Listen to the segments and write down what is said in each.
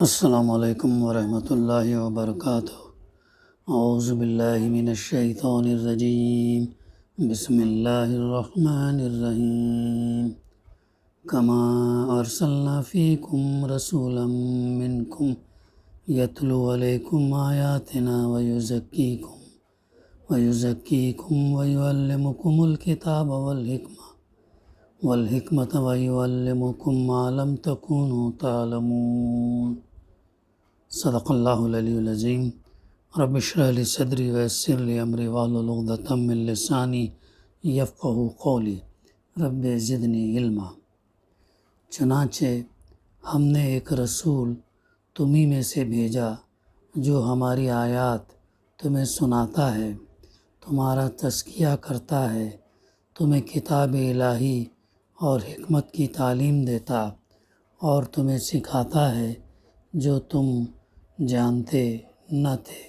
السلام علیکم ورحمۃ اللہ وبرکاتہ۔ اعوذ باللہ من الشیطان الرجیم، بسم اللہ الرحمن الرحیم۔ کما ارسلنا فیکم رسولا منکم یتلو علیکم آیاتنا ویزکیکم ویعلمکم الکتاب والحکمۃ ویعلمکم ما لم تکونوا تعلمون۔ صدق اللہ العلی العظیم۔ رب اشرح لی صدری ویسر لی امری واحلل عقدۃ من لسانی یفقہوا قولی، رب زدنی علما۔ چنانچہ ہم نے ایک رسول تمہیں میں سے بھیجا جو ہماری آیات تمہیں سناتا ہے، تمہارا تزکیہ کرتا ہے، تمہیں کتاب الہی اور حکمت کی تعلیم دیتا اور تمہیں سکھاتا ہے جو تم جانتے نہ تھے۔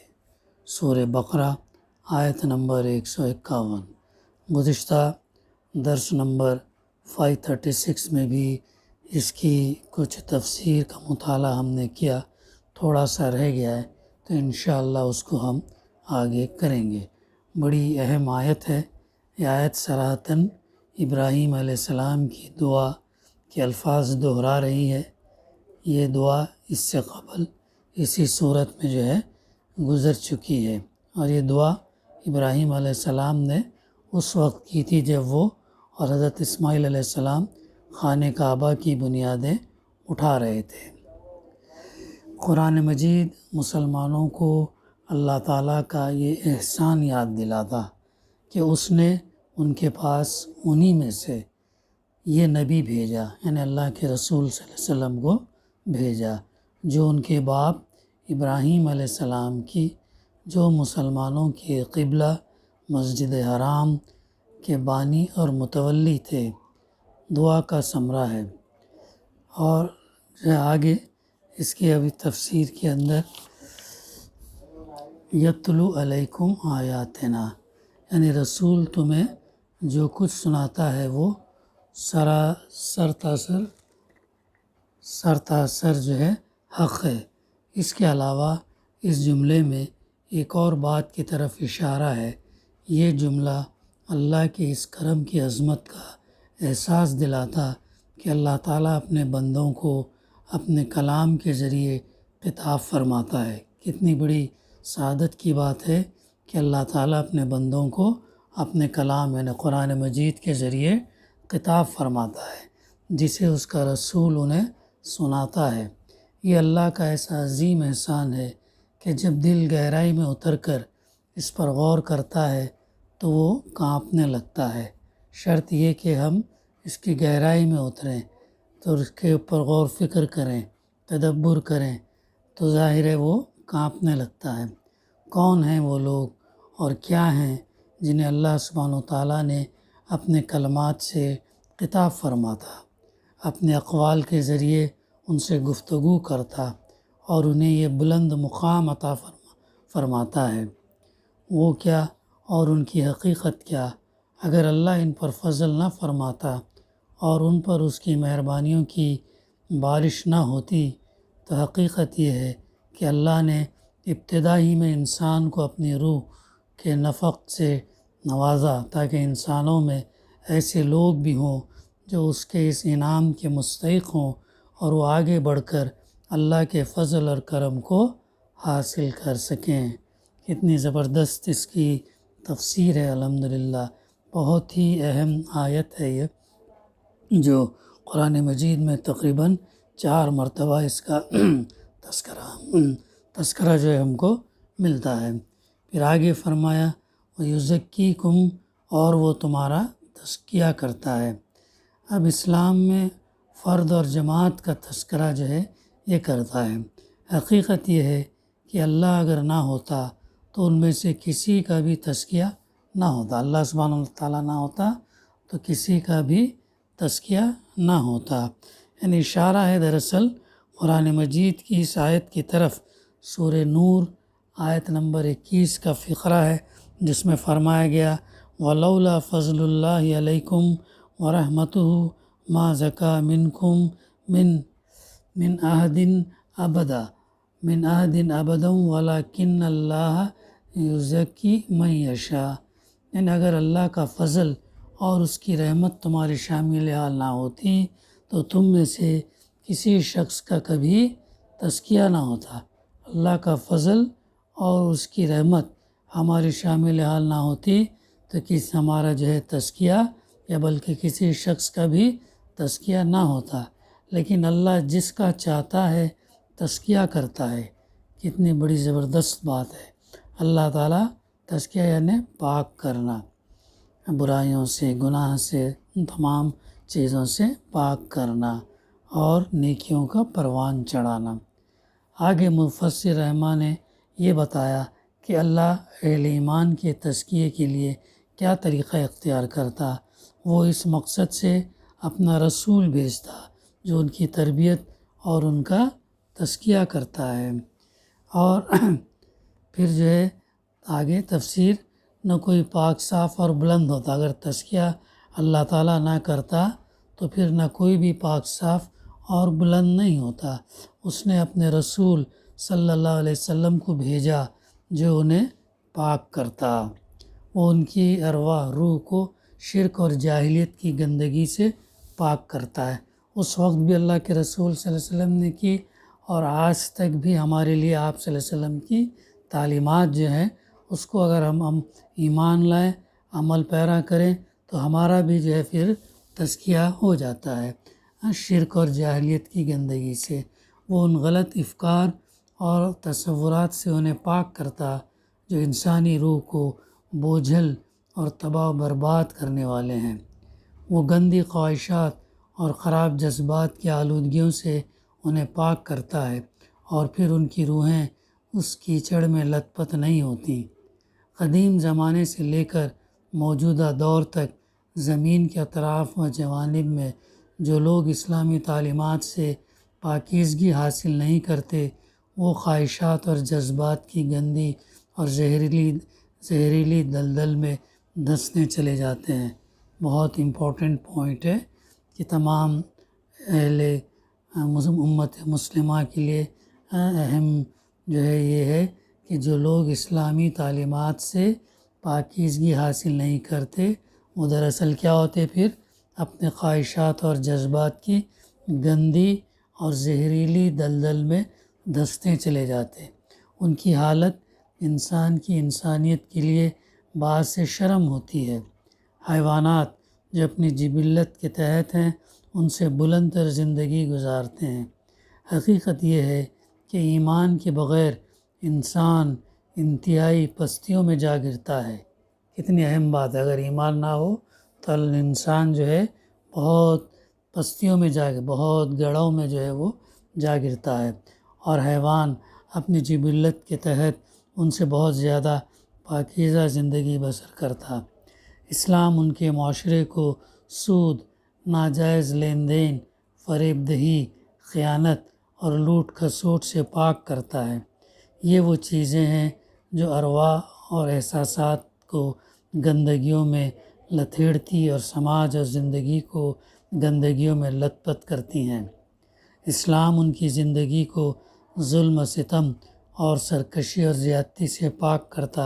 سورہ بقرہ آیت نمبر 151۔ گزشتہ درس نمبر 536 میں بھی اس کی کچھ تفسیر کا مطالعہ ہم نے کیا، تھوڑا سا رہ گیا ہے تو انشاءاللہ اس کو ہم آگے کریں گے۔ بڑی اہم آیت ہے یہ آیت، صراحتاً ابراہیم علیہ السلام کی دعا کے الفاظ دہرا رہی ہے۔ یہ دعا اس سے قبل اسی صورت میں گزر چکی ہے، اور یہ دعا ابراہیم علیہ السلام نے اس وقت کی تھی جب وہ اور حضرت اسماعیل علیہ السلام خانہ کعبہ کی بنیادیں اٹھا رہے تھے۔ قرآن مجید مسلمانوں کو اللہ تعالیٰ کا یہ احسان یاد دلاتا کہ اس نے ان کے پاس انہی میں سے یہ نبی بھیجا، یعنی اللہ کے رسول صلی اللہ علیہ وسلم کو بھیجا، جو ان کے باپ ابراہیم علیہ السلام کی، جو مسلمانوں کے قبلہ مسجد حرام کے بانی اور متولی تھے۔ دعا کا ثمرہ ہے، اور آگے اس کی ابھی تفسیر کے اندر یتلو علیکم آیاتنا، یعنی رسول تمہیں جو کچھ سناتا ہے وہ سرتاسر حق ہے۔ اس کے علاوہ اس جملے میں ایک اور بات کی طرف اشارہ ہے۔ یہ جملہ اللہ کے اس کرم کی عظمت کا احساس دلاتا کہ اللہ تعالیٰ اپنے بندوں کو اپنے کلام کے ذریعے خطاب فرماتا ہے۔ کتنی بڑی سعادت کی بات ہے کہ اللہ تعالیٰ اپنے بندوں کو اپنے کلام یعنی قرآن مجید کے ذریعے خطاب فرماتا ہے، جسے اس کا رسول انہیں سناتا ہے۔ یہ اللہ کا ایسا عظیم احسان ہے کہ جب دل گہرائی میں اتر کر اس پر غور کرتا ہے تو وہ کانپنے لگتا ہے۔ شرط یہ کہ ہم اس کی گہرائی میں اتریں تو اس کے اوپر غور فکر کریں، تدبر کریں، تو ظاہر ہے وہ کانپنے لگتا ہے۔ کون ہیں وہ لوگ اور کیا ہیں جنہیں اللہ سبحانہ وتعالیٰ نے اپنے کلمات سے خطاب فرماتا، اپنے اقوال کے ذریعے ان سے گفتگو کرتا اور انہیں یہ بلند مقام عطا فرماتا ہے؟ وہ کیا اور ان کی حقیقت کیا؟ اگر اللہ ان پر فضل نہ فرماتا اور ان پر اس کی مہربانیوں کی بارش نہ ہوتی تو حقیقت یہ ہے کہ اللہ نے ابتدا ہی میں انسان کو اپنی روح کے نفخ سے نوازا تاکہ انسانوں میں ایسے لوگ بھی ہوں جو اس کے اس انعام کے مستحق ہوں اور وہ آگے بڑھ کر اللہ کے فضل اور کرم کو حاصل کر سکیں۔ کتنی زبردست اس کی تفسیر ہے الحمدللہ۔ بہت ہی اہم آیت ہے یہ، جو قرآن مجید میں تقریباً 4 مرتبہ اس کا تذکرہ ہم کو ملتا ہے۔ پھر آگے فرمایا وَيُزَكِّيكُمْ، اور وہ تمہارا تزکیہ کرتا ہے۔ اب اسلام میں فرد اور جماعت کا تذکرہ یہ کرتا ہے۔ حقیقت یہ ہے کہ اللہ اگر نہ ہوتا تو ان میں سے کسی کا بھی تزکیہ نہ ہوتا، اللہ سبحانہ وتعالیٰ نہ ہوتا تو کسی کا بھی تزکیہ نہ ہوتا۔ یعنی اشارہ ہے دراصل قرآن مجید کی اس آیت کی طرف۔ سورہ نور آیت نمبر 21 کا فقرہ ہے جس میں فرمایا گیا وَلَوْلَا فَضْلُ اللَّهِ عَلَيْكُمْ وَرَحْمَتُهُ مَا زَكَىٰ مِنْكُمْ مِنْ أَحَدٍ ابدا من عہد ابدا ولکن اللہ یزکی من یشاء، یعنی اگر اللہ کا فضل اور اس کی رحمت تمہاری شامل حال نہ ہوتی تو تم میں سے کسی شخص کا کبھی تزکیہ نہ ہوتا۔ اللہ کا فضل اور اس کی رحمت ہماری شامل حال نہ ہوتی تو ہمارا جو ہے تزکیہ یا بلکہ کسی شخص کا بھی تزکیہ نہ ہوتا، لیکن اللہ جس کا چاہتا ہے تزکیہ کرتا ہے۔ کتنی بڑی زبردست بات ہے۔ اللہ تعالیٰ تزکیہ یعنی پاک کرنا، برائیوں سے، گناہ سے، ان تمام چیزوں سے پاک کرنا اور نیکیوں کا پروان چڑھانا۔ آگے مفسر رحمٰن نے یہ بتایا کہ اللہ اہل ایمان کے تزکیے کے لیے کیا طریقہ اختیار کرتا۔ وہ اس مقصد سے اپنا رسول بھیجتا جو ان کی تربیت اور ان کا تزکیہ کرتا ہے۔ اور پھر جو ہے آگے تفسیر، نہ کوئی پاک صاف اور بلند ہوتا، اگر تزکیہ اللہ تعالیٰ نہ کرتا تو پھر نہ کوئی بھی پاک صاف اور بلند نہیں ہوتا۔ اس نے اپنے رسول صلی اللہ علیہ وسلم کو بھیجا جو انہیں پاک کرتا، وہ ان کی ارواح روح کو شرک اور جاہلیت کی گندگی سے پاک کرتا ہے۔ اس وقت بھی اللہ کے رسول صلی اللہ علیہ وسلم نے کی اور آج تک بھی ہمارے لیے آپ صلی اللہ علیہ وسلم کی تعلیمات جو ہیں اس کو اگر ہم ایمان لائیں، عمل پیرا کریں تو ہمارا بھی جو ہے پھر تزکیہ ہو جاتا ہے شرک اور جاہلیت کی گندگی سے۔ وہ ان غلط افکار اور تصورات سے انہیں پاک کرتا جو انسانی روح کو بوجھل اور تباہ و برباد کرنے والے ہیں۔ وہ گندی خواہشات اور خراب جذبات کی آلودگیوں سے انہیں پاک کرتا ہے اور پھر ان کی روحیں اس کیچڑ میں لت پت نہیں ہوتی۔ قدیم زمانے سے لے کر موجودہ دور تک زمین کے اطراف و جوانب میں جو لوگ اسلامی تعلیمات سے پاکیزگی حاصل نہیں کرتے وہ خواہشات اور جذبات کی گندی اور زہریلی دلدل میں دھنسنے چلے جاتے ہیں۔ بہت امپورٹنٹ پوائنٹ ہے کہ تمام اہل امت مسلمہ کے لیے اہم جو ہے یہ ہے کہ جو لوگ اسلامی تعلیمات سے پاکیزگی حاصل نہیں کرتے وہ دراصل کیا ہوتے پھر اپنے خواہشات اور جذبات کی گندی اور زہریلی دلدل میں دھنستے چلے جاتے۔ ان کی حالت انسان کی انسانیت کے لیے باعث شرم ہوتی ہے۔ حیوانات جو اپنی جبلت کے تحت ہیں ان سے بلند تر زندگی گزارتے ہیں۔ حقیقت یہ ہے کہ ایمان کے بغیر انسان انتہائی پستیوں میں جا گرتا ہے۔ کتنی اہم بات ہے، اگر ایمان نہ ہو تو انسان جو ہے بہت پستیوں میں بہت گڑھوں میں جو ہے وہ جا گرتا ہے، اور حیوان اپنی جبلت کے تحت ان سے بہت زیادہ پاکیزہ زندگی بسر کرتا۔ اسلام ان کے معاشرے کو سود، ناجائز لین دین، فریب دہی، خیانت اور لوٹ کھسوٹ سے پاک کرتا ہے۔ یہ وہ چیزیں ہیں جو ارواح اور احساسات کو گندگیوں میں لتھیڑتی اور سماج اور زندگی کو گندگیوں میں لت پت کرتی ہیں۔ اسلام ان کی زندگی کو ظلم و ستم اور سرکشی اور زیادتی سے پاک کرتا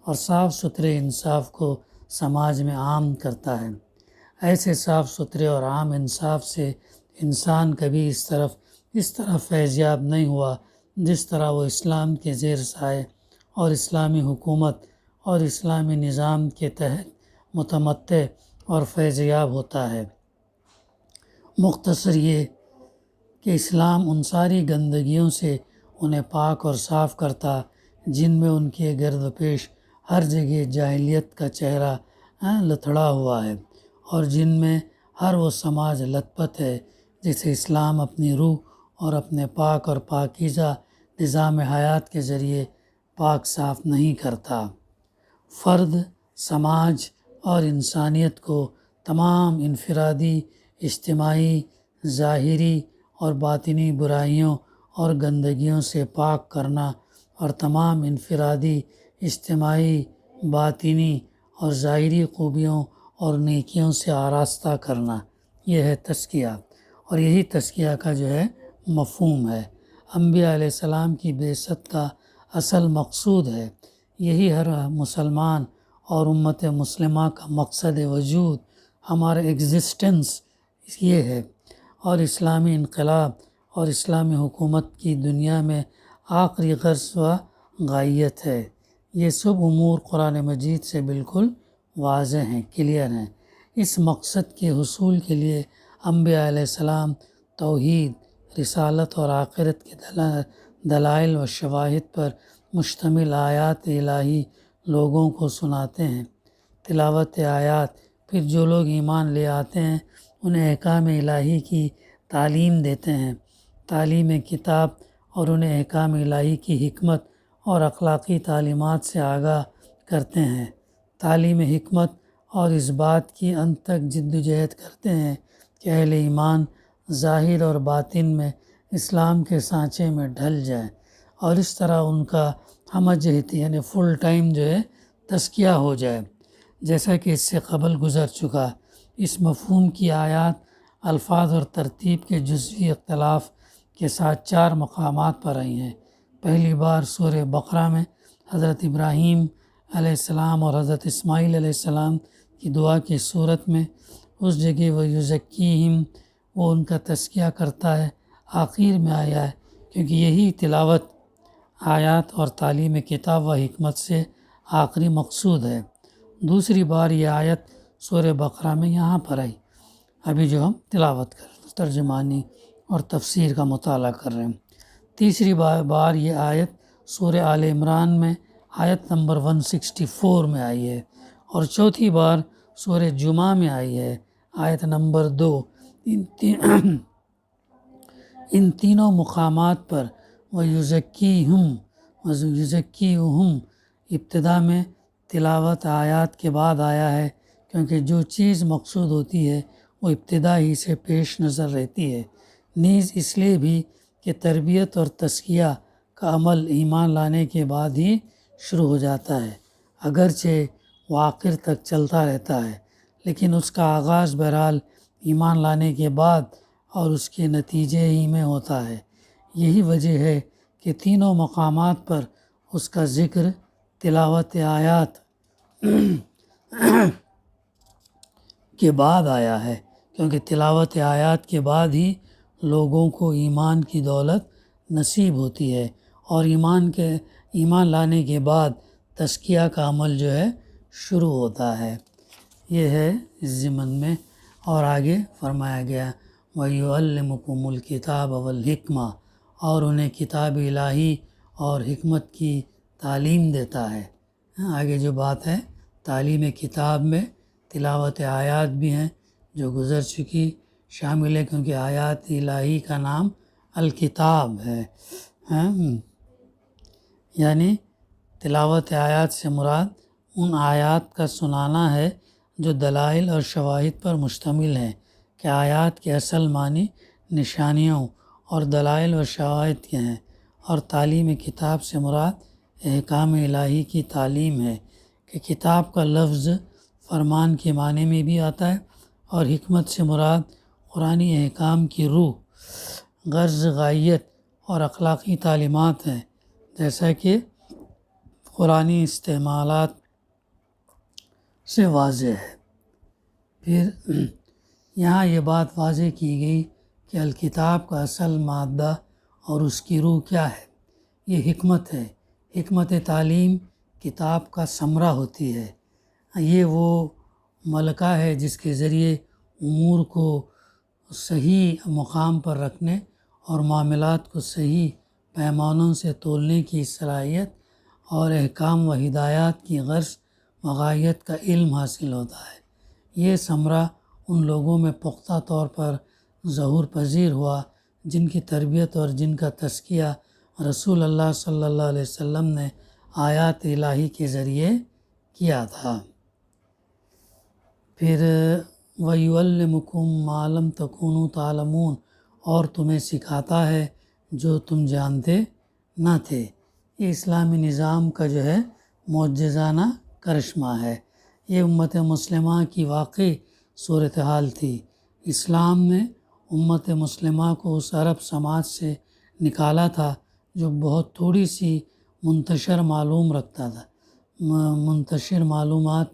اور صاف ستھرے انصاف کو سماج میں عام کرتا ہے۔ ایسے صاف ستھرے اور عام انصاف سے انسان کبھی اس طرح فیضیاب نہیں ہوا جس طرح وہ اسلام کے زیر سائے اور اسلامی حکومت اور اسلامی نظام کے تحت متمتع اور فیضیاب ہوتا ہے۔ مختصر یہ کہ اسلام ان ساری گندگیوں سے انہیں پاک اور صاف کرتا جن میں ان کے گرد و پیش ہر جگہ جاہلیت کا چہرہ لتھڑا ہوا ہے، اور جن میں ہر وہ سماج لت پت ہے جسے اسلام اپنی روح اور اپنے پاک اور پاکیزہ نظام حیات کے ذریعے پاک صاف نہیں کرتا۔ فرد، سماج اور انسانیت کو تمام انفرادی، اجتماعی، ظاہری اور باطنی برائیوں اور گندگیوں سے پاک کرنا اور تمام انفرادی، اجتماعی، باطنی اور ظاہری خوبیوں اور نیکیوں سے آراستہ کرنا، یہ ہے تزکیہ، اور یہی تزکیہ کا جو ہے مفہوم ہے۔ انبیاء علیہ السلام کی بعثت کا اصل مقصود ہے۔ یہی ہر مسلمان اور امت مسلمہ کا مقصد وجود، ہمارا ایگزسٹنس یہ ہے، اور اسلامی انقلاب اور اسلامی حکومت کی دنیا میں آخری غرض و غایت ہے۔ یہ سب امور قرآن مجید سے بالکل واضح ہیں، کلیئر ہیں۔ اس مقصد کے حصول کے لیے انبیاء علیہ السلام توحید، رسالت اور آخرت کے دلائل و شواہد پر مشتمل آیات الہی لوگوں کو سناتے ہیں۔ تلاوت آیات، پھر جو لوگ ایمان لے آتے ہیں انہیں احکام الہی کی تعلیم دیتے ہیں، تعلیم کتاب، اور انہیں احکام الہی کی حکمت اور اخلاقی تعلیمات سے آگاہ کرتے ہیں۔ تعلیم حکمت اور اس بات کی انت تک جد و جہد کرتے ہیں کہ اہل ایمان ظاہر اور باطن میں اسلام کے سانچے میں ڈھل جائیں، اور اس طرح ان کا ہمہ جہتی یعنی فل ٹائم تزکیہ ہو جائے، جیسا کہ اس سے قبل گزر چکا۔ اس مفہوم کی آیات الفاظ اور ترتیب کے جزوی اختلاف کے ساتھ 4 مقامات پر آئی ہیں۔ پہلی بار سورہ بقرہ میں حضرت ابراہیم علیہ السلام اور حضرت اسماعیل علیہ السلام کی دعا کی صورت میں، اس جگہ وہ یزکیہم، وہ ان کا تزکیہ کرتا ہے، آخر میں آیا ہے، کیونکہ یہی تلاوت آیات اور تعلیم کتاب و حکمت سے آخری مقصود ہے۔ دوسری بار یہ آیت سورہ بقرہ میں یہاں پر آئی، ابھی جو ہم تلاوت کر رہے ہیں، ترجمانی اور تفسیر کا مطالعہ کر رہے ہیں۔ تیسری بار یہ آیت سورہ آل عمران میں آیت نمبر 164 میں آئی ہے، اور چوتھی بار سورہ جمعہ میں آئی ہے، آیت نمبر 2۔ ان تینوں مقامات پر وَيُزَكِّيهُمْ ابتدا میں تلاوت آیات کے بعد آیا ہے، کیونکہ جو چیز مقصود ہوتی ہے وہ ابتدا ہی سے پیش نظر رہتی ہے۔ نیز اس لیے بھی کہ تربیت اور تزکیہ کا عمل ایمان لانے کے بعد ہی شروع ہو جاتا ہے، اگرچہ وہ آخر تک چلتا رہتا ہے، لیکن اس کا آغاز بہرحال ایمان لانے کے بعد اور اس کے نتیجے ہی میں ہوتا ہے۔ یہی وجہ ہے کہ تینوں مقامات پر اس کا ذکر تلاوت آیات کے بعد آیا ہے، کیونکہ تلاوت آیات کے بعد ہی لوگوں کو ایمان کی دولت نصیب ہوتی ہے، اور ایمان لانے کے بعد تزکیہ کا عمل شروع ہوتا ہے۔ یہ ہے اس ضمن میں، اور آگے فرمایا گیا وَيُعَلِّمُكُمُ الْكِتَابَ وَالْحِكْمَةَ، اور انہیں کتاب الہی اور حکمت کی تعلیم دیتا ہے۔ آگے جو بات ہے تعلیم کتاب میں تلاوت آیات بھی ہیں جو گزر چکی شامل ہے، کیونکہ آیات الہی کا نام الکتاب ہے، یعنی تلاوت آیات سے مراد ان آیات کا سنانا ہے جو دلائل اور شواہد پر مشتمل ہیں، کہ آیات کے اصل معنی نشانیوں اور دلائل و شواہد کے ہیں، اور تعلیم کتاب سے مراد احکام الہی کی تعلیم ہے، کہ کتاب کا لفظ فرمان کے معنی میں بھی آتا ہے، اور حکمت سے مراد قرآنی احکام کی روح، غرض، غایت اور اخلاقی تعلیمات ہیں، جیسا کہ قرآنی استعمالات سے واضح ہے۔ پھر یہاں یہ بات واضح کی گئی کہ الکتاب کا اصل مادہ اور اس کی روح کیا ہے، یہ حکمت ہے۔ حکمت تعلیم کتاب کا ثمرہ ہوتی ہے، یہ وہ ملکہ ہے جس کے ذریعے امور کو صحیح مقام پر رکھنے اور معاملات کو صحیح پیمانوں سے تولنے کی صلاحیت اور احکام و ہدایات کی غرض و غایت کا علم حاصل ہوتا ہے۔ یہ ثمرہ ان لوگوں میں پختہ طور پر ظہور پذیر ہوا جن کی تربیت اور جن کا تزکیہ رسول اللہ صلی اللہ علیہ وسلم نے آیات الہی کے ذریعے کیا تھا۔ پھر وَيُعَلِّمُكُم مَّا لَمْ تَكُونُوا تَعْلَمُونَ، اور تمہیں سکھاتا ہے جو تم جانتے نہ تھے۔ یہ اسلامی نظام کا معجزانہ کرشمہ ہے۔ یہ امت مسلمہ کی واقعی صورتحال تھی۔ اسلام نے امت مسلمہ کو اس عرب سماج سے نکالا تھا جو بہت تھوڑی سی منتشر معلومات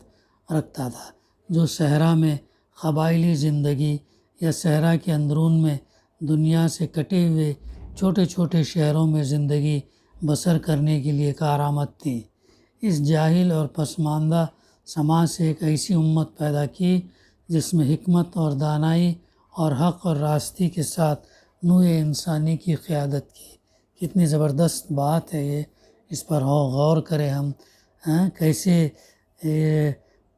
رکھتا تھا، جو صحرا میں قبائلی زندگی یا صحرا کے اندرون میں دنیا سے کٹے ہوئے چھوٹے چھوٹے شہروں میں زندگی بسر کرنے کے لیے کارآمد تھی۔ اس جاہل اور پسماندہ سماج سے ایک ایسی امت پیدا کی جس میں حکمت اور دانائی اور حق اور راستی کے ساتھ نوع انسانی کی قیادت کی۔ کتنی زبردست بات ہے یہ، اس پر غور کریں ہم، کیسے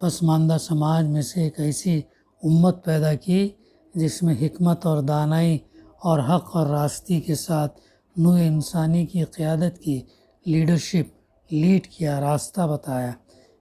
پسماندہ سماج میں سے ایک ایسی امت پیدا کی جس میں حکمت اور دانائی اور حق اور راستی کے ساتھ نوع انسانی کی قیادت کی، لیڈ کیا، راستہ بتایا۔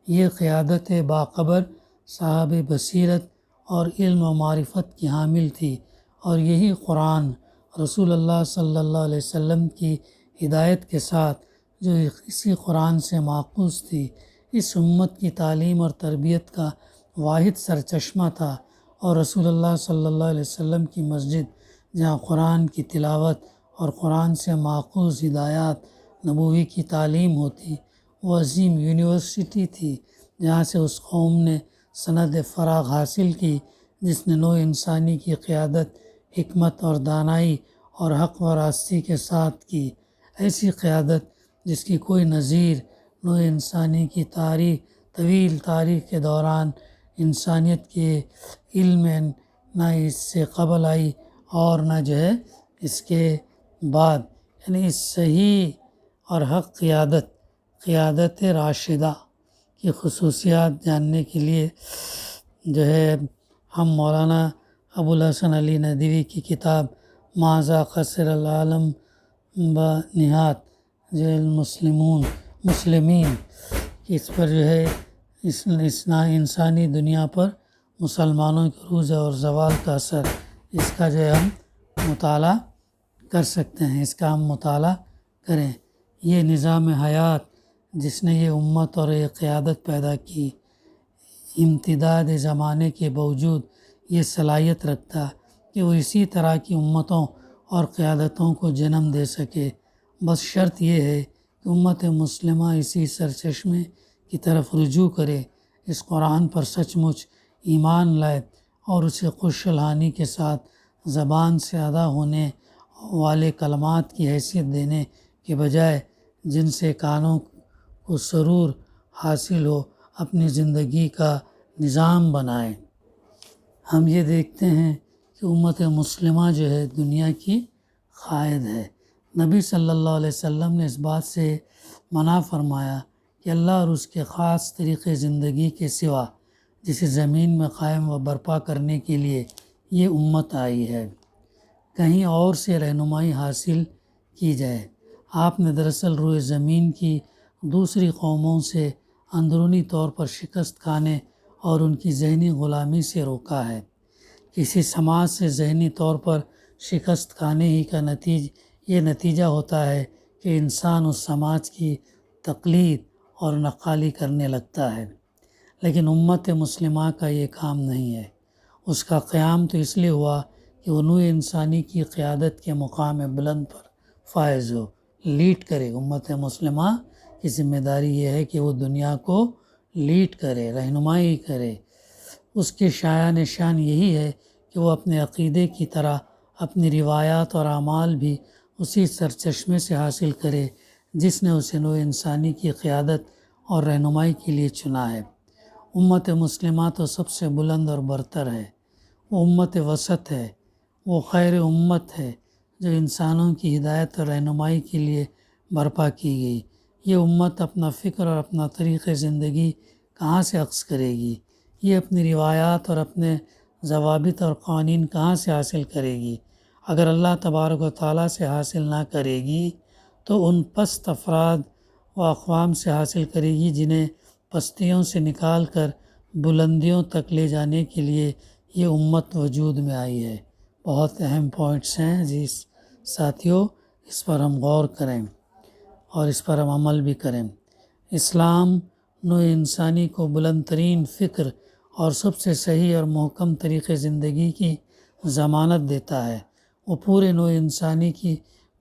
یہ قیادت باخبر، صاحب بصیرت اور علم و معرفت کی حامل تھی، اور یہی قرآن رسول اللہ صلی اللہ علیہ وسلم کی ہدایت کے ساتھ جو اسی قرآن سے ماخوذ تھی، اس امت کی تعلیم اور تربیت کا واحد سرچشمہ تھا، اور رسول اللہ صلی اللہ علیہ وسلم کی مسجد جہاں قرآن کی تلاوت اور قرآن سے ماخوذ ہدایات نبوی کی تعلیم ہوتی، وہ عظیم یونیورسٹی تھی جہاں سے اس قوم نے سند فراغ حاصل کی جس نے نوع انسانی کی قیادت حکمت اور دانائی اور حق و راستی کے ساتھ کی، ایسی قیادت جس کی کوئی نظیر نوع انسانی کی طویل تاریخ کے دوران انسانیت کے علم میں نہ اس سے قبل آئی اور نہ اس کے بعد، یعنی اس صحیح اور حق قیادت راشدہ کی خصوصیات جاننے کے لیے ہم مولانا ابوالحسن علی ندوی کی کتاب ماذا خسر العالم بنہات مسلمین، اس پر انسانی دنیا پر مسلمانوں کے عروج اور زوال کا اثر، اس کا ہم مطالعہ کر سکتے ہیں، اس کا ہم مطالعہ کریں۔ یہ نظام حیات جس نے یہ امت اور یہ قیادت پیدا کی، امتداد زمانے کے باوجود یہ صلاحیت رکھتا کہ وہ اسی طرح کی امتوں اور قیادتوں کو جنم دے سکے، بس شرط یہ ہے کہ امت مسلمہ اسی سرچشمے کی طرف رجوع کرے، اس قرآن پر سچ مچ ایمان لائے اور اسے خوش الحانی کے ساتھ زبان سے ادا ہونے والے کلمات کی حیثیت دینے کے بجائے جن سے کانوں کو سرور حاصل ہو اپنی زندگی کا نظام بنائے۔ ہم یہ دیکھتے ہیں کہ امت مسلمہ دنیا کی قائد ہے۔ نبی صلی اللہ علیہ وسلم نے اس بات سے منع فرمایا کہ اللہ اور اس کے خاص طریقے زندگی کے سوا جسے زمین میں قائم و برپا کرنے کے لیے یہ امت آئی ہے، کہیں اور سے رہنمائی حاصل کی جائے۔ آپ نے دراصل روئے زمین کی دوسری قوموں سے اندرونی طور پر شکست کھانے اور ان کی ذہنی غلامی سے روکا ہے۔ کسی سماج سے ذہنی طور پر شکست کھانے ہی کا نتیجہ ہوتا ہے کہ انسان اس سماج کی تقلید اور نقالی کرنے لگتا ہے، لیکن امت مسلمہ کا یہ کام نہیں ہے۔ اس کا قیام تو اس لیے ہوا کہ وہ نوع انسانی کی قیادت کے مقام بلند پر فائز ہو، لیڈ کرے۔ امت مسلمہ کی ذمہ داری یہ ہے کہ وہ دنیا کو لیڈ کرے، رہنمائی کرے۔ اس کے شایان نشان یہی ہے کہ وہ اپنے عقیدے کی طرح اپنی روایات اور اعمال بھی اسی سرچشمے سے حاصل کرے جس نے اسے نوع انسانی کی قیادت اور رہنمائی کے لیے چنا ہے۔ امت مسلمہ تو سب سے بلند اور برتر ہے، وہ امت وسط ہے، وہ خیر امت ہے جو انسانوں کی ہدایت اور رہنمائی کے لیے برپا کی گئی۔ یہ امت اپنا فکر اور اپنا طریق زندگی کہاں سے اخذ کرے گی؟ یہ اپنی روایات اور اپنے ضوابط اور قوانین کہاں سے حاصل کرے گی؟ اگر اللہ تبارک و تعالیٰ سے حاصل نہ کرے گی تو ان پست افراد و اقوام سے حاصل کرے گی جنہیں پستیوں سے نکال کر بلندیوں تک لے جانے کے لیے یہ امت وجود میں آئی ہے۔ بہت اہم پوائنٹس ہیں جی ساتھیوں، اس پر ہم غور کریں اور اس پر ہم عمل بھی کریں۔ اسلام نوع انسانی کو بلند ترین فکر اور سب سے صحیح اور محکم طریقے زندگی کی ضمانت دیتا ہے۔ وہ پورے نوع انسانی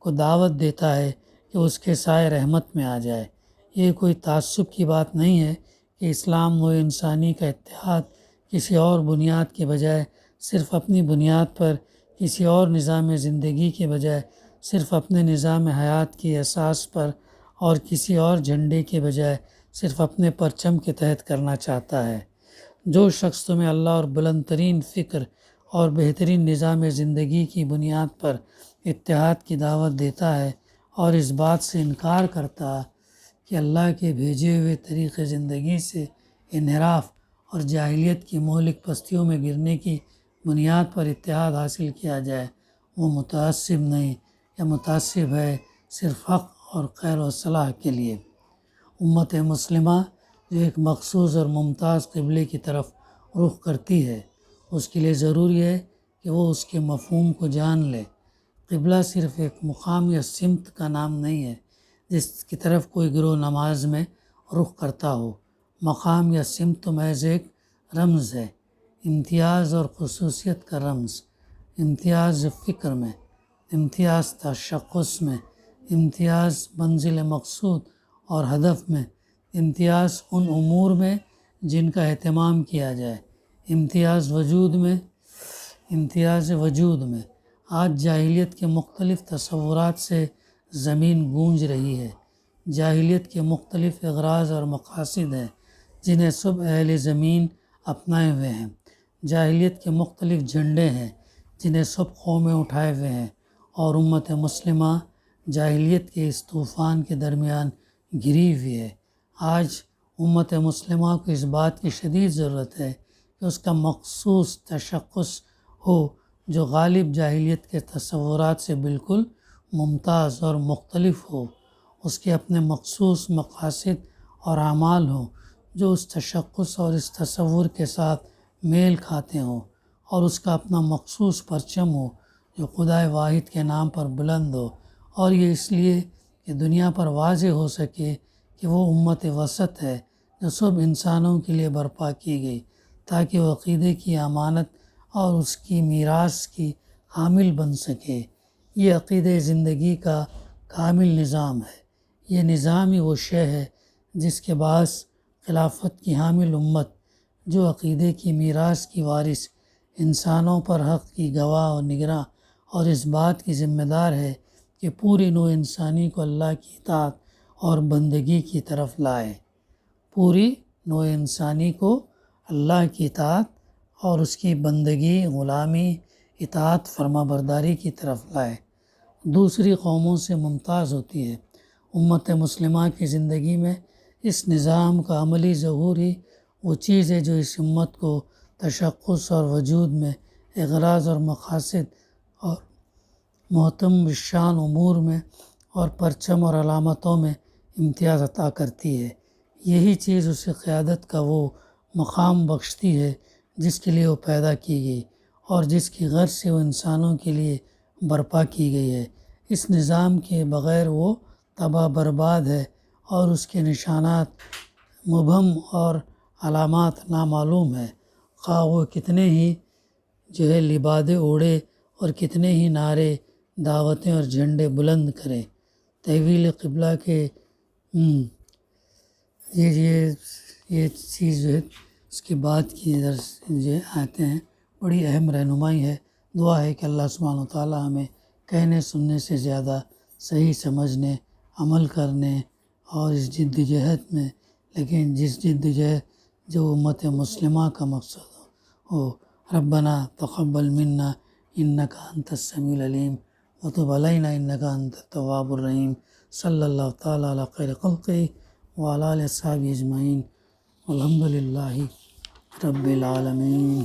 کو دعوت دیتا ہے کہ اس کے سائے رحمت میں آ جائے۔ یہ کوئی تعصب کی بات نہیں ہے کہ اسلام نوع انسانی کا اتحاد کسی اور بنیاد کے بجائے صرف اپنی بنیاد پر، کسی اور نظام زندگی کے بجائے صرف اپنے نظام حیات کی اساس پر، اور کسی اور جھنڈے کے بجائے صرف اپنے پرچم کے تحت کرنا چاہتا ہے۔ جو شخص تمہیں اللہ اور بلند ترین فکر اور بہترین نظام زندگی کی بنیاد پر اتحاد کی دعوت دیتا ہے اور اس بات سے انکار کرتا کہ اللہ کے بھیجے ہوئے طریقے زندگی سے انحراف اور جاہلیت کی مہلک پستیوں میں گرنے کی بنیاد پر اتحاد حاصل کیا جائے، وہ متعصب نہیں، یا متعصب ہے صرف حق اور خیر و صلاح کے لیے۔ امت مسلمہ جو ایک مخصوص اور ممتاز قبلے کی طرف رخ کرتی ہے، اس کے لیے ضروری ہے کہ وہ اس کے مفہوم کو جان لے۔ قبلہ صرف ایک مقام یا سمت کا نام نہیں ہے جس کی طرف کوئی گروہ نماز میں رخ کرتا ہو۔ مقام یا سمت تو محض ایک رمز ہے، امتیاز اور خصوصیت کا رمز، امتیاز فکر میں، امتیاز تشخص میں، امتیاز منزل مقصود اور ہدف میں، امتیاز ان امور میں جن کا اہتمام کیا جائے، امتیاز وجود میں۔ آج جاہلیت کے مختلف تصورات سے زمین گونج رہی ہے۔ جاہلیت کے مختلف اغراض اور مقاصد ہیں جنہیں سب اہل زمین اپنائے ہوئے ہیں۔ جاہلیت کے مختلف جھنڈے ہیں جنہیں سب قومیں اٹھائے ہوئے ہیں، اور امت مسلمہ جاہلیت کے اس طوفان کے درمیان گھری ہوئی ہے۔ آج امت مسلمہ کو اس بات کی شدید ضرورت ہے کہ اس کا مخصوص تشخص ہو جو غالب جاہلیت کے تصورات سے بالکل ممتاز اور مختلف ہو۔ اس کے اپنے مخصوص مقاصد اور اعمال ہوں جو اس تشخص اور اس تصور کے ساتھ میل کھاتے ہوں، اور اس کا اپنا مخصوص پرچم ہو جو خدائے واحد کے نام پر بلند ہو، اور یہ اس لیے کہ دنیا پر واضح ہو سکے کہ وہ امت وسط ہے جو سب انسانوں کے لیے برپا کی گئی، تاکہ وہ عقیدے کی امانت اور اس کی میراث کی حامل بن سکے۔ یہ عقیدہ زندگی کا کامل نظام ہے۔ یہ نظام ہی وہ شے ہے جس کے باعث خلافت کی حامل امت، جو عقیدے کی میراث کی وارث، انسانوں پر حق کی گواہ اور نگراں، اور اس بات کی ذمہ دار ہے کہ پوری نوع انسانی کو اللہ کی اطاعت اور بندگی کی طرف لائے۔ پوری نوع انسانی کو اللہ کی اطاعت اور اس کی بندگی، غلامی، اطاعت، فرما برداری کی طرف لائے۔ دوسری قوموں سے ممتاز ہوتی ہے۔ امت مسلمہ کی زندگی میں اس نظام کا عملی ظہور ہی وہ چیز ہے جو اس امت کو تشخص اور وجود میں، اغراض اور مقاصد اور محتم بالشان امور میں، اور پرچم اور علامتوں میں امتیاز عطا کرتی ہے۔ یہی چیز اسے قیادت کا وہ مقام بخشتی ہے جس کے لیے وہ پیدا کی گئی اور جس کی غرض سے وہ انسانوں کے لیے برپا کی گئی ہے۔ اس نظام کے بغیر وہ تباہ برباد ہے، اور اس کے نشانات مبہم اور علامات نامعلوم ہیں، خواہ وہ کتنے ہی لبادے اوڑھے اور کتنے ہی نعرے، دعوتیں اور جھنڈے بلند کرے۔ تحویل قبلہ کے یہ چیز جو ہے اس کے بعد کی جو آتے ہیں بڑی اہم رہنمائی ہے۔ دعا ہے کہ اللہ سبحانہ و تعالیٰ ہمیں کہنے سننے سے زیادہ صحیح سمجھنے، عمل کرنے اور اس جد جہد میں، لیکن جس جد جہد جو امت مسلمہ کا مقصد ہو۔ ربنا تقبل منا انک انت السمیع العلیم وتب علینا انک انت التواب الرحیم۔ صلی اللہ تعالیٰ علی خیر خلقہ وعلی آلہ وصحبہ اجمعین، الحمد للہ رب العالمین۔